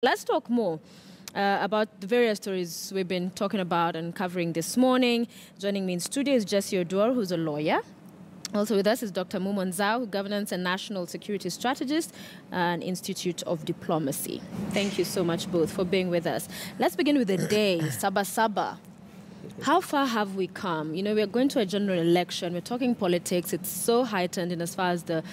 Let's talk more about the various stories we've been talking about and covering this morning. Joining me in studio is Jesse Odor, who's a lawyer. Also with us is Dr. Mumon Zhao, Governance and National Security Strategist and Institute of Diplomacy. Thank you so much both for being with us. Let's begin with the day, Saba Saba. How far have we come? You know, we're going to a general election. We're talking politics. It's so heightened in as far as the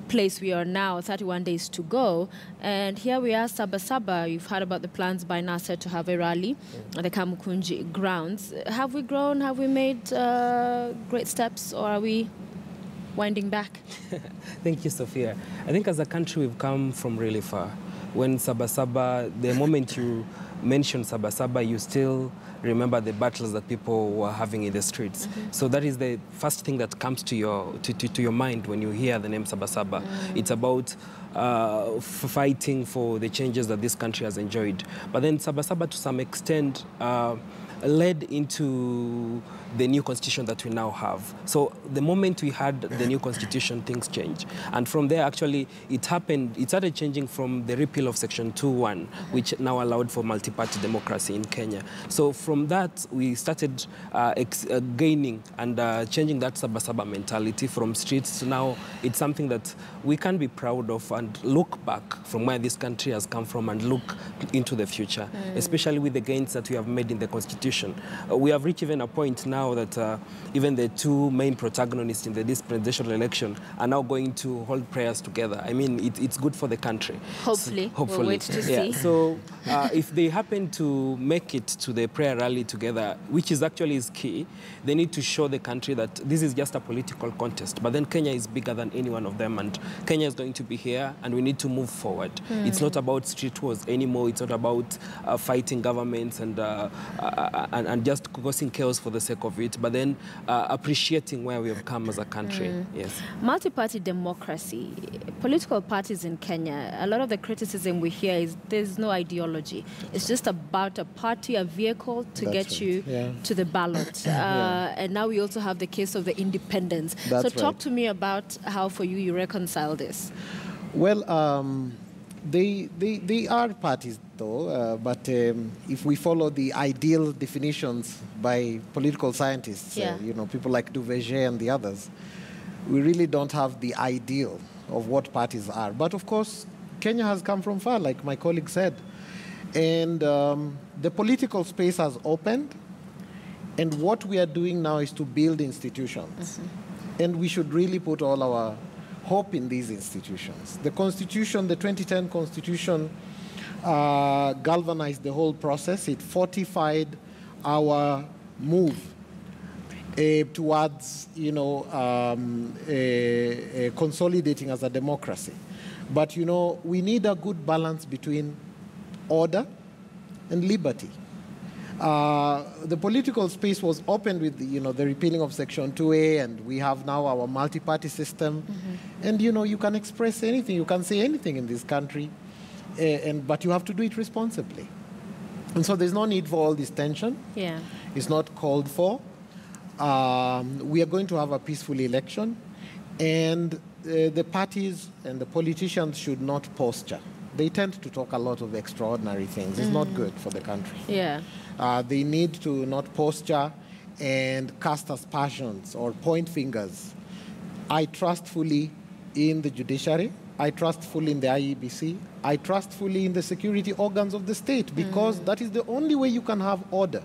place we are now, 31 days to go. And here we are, Saba Saba. You've heard about the plans by NASA to have a rally at the Kamukunji grounds. Have we grown? Have we made great steps? Or are we winding back? Thank you, Sophia. I think as a country, we've come from really far. When Saba Saba, the moment you mention Saba Saba, you still remember the battles that people were having in the streets. So that is the first thing that comes to your mind when you hear the name Saba Saba. It's about fighting for the changes that this country has enjoyed. But then Saba Saba, to some extent, led into the new constitution that we now have. So the moment we had the new constitution, things changed. And from there, actually, it started changing from the repeal of Section 2.1, which now allowed for multi-party democracy in Kenya. So from that, we started gaining and changing that Saba Saba mentality from streets to now. It's something that we can be proud of and look back from where this country has come from and look into the future, especially with the gains that we have made in the constitution. We have reached even a point now that even the two main protagonists in this presidential election are now going to hold prayers together. I mean, it's good for the country. Hopefully. So, hopefully. We'll wait to see. So if they happen to make it to the prayer rally together, which is actually key, they need to show the country that this is just a political contest. But then Kenya is bigger than any one of them, and Kenya is going to be here, and we need to move forward. It's not about street wars anymore. It's not about fighting governments and just causing chaos for the sake of it, but then appreciating where we have come as a country. Yes. Multi-party democracy, political parties in Kenya, a lot of the criticism we hear is there's no ideology. It's just about a party, a vehicle to get you to the ballot. And now we also have the case of the independents. So talk to me about how for you reconcile this. Well, they are parties, though, but if we follow the ideal definitions by political scientists, you know, people like Duverger and the others, we really don't have the ideal of what parties are. But of course, Kenya has come from far, like my colleague said, and the political space has opened, and what we are doing now is to build institutions, and we should really put all our hope in these institutions. The Constitution, the 2010 Constitution, galvanized the whole process. It fortified our move towards, you know, consolidating as a democracy. But, you know, we need a good balance between order and liberty. The political space was opened with, you know, the repealing of Section 2A, and we have now our multi-party system. And, you know, you can express anything, you can say anything in this country, but you have to do it responsibly. And so there's no need for all this tension. It's not called for. We are going to have a peaceful election, and the parties and the politicians should not posture. They tend to talk a lot of extraordinary things. It's not good for the country. They need to not posture and cast aspersions or point fingers. I trust fully in the judiciary. I trust fully in the IEBC. I trust fully in the security organs of the state, because that is the only way you can have order.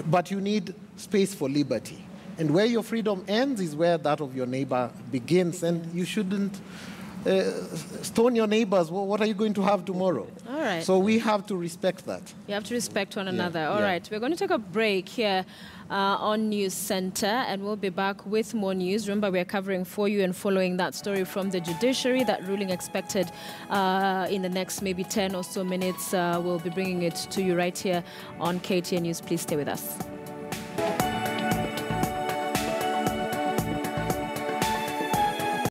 But you need space for liberty. And where your freedom ends is where that of your neighbor begins. And you shouldn't stone your neighbors. Well, what are you going to have tomorrow? All right. So we have to respect that. You have to respect one another. All right. We're going to take a break here on News Center, and we'll be back with more news. Remember, we're covering for you and following that story from the judiciary, that ruling expected in the next maybe 10 or so minutes. We'll be bringing it to you right here on KTN News. Please stay with us.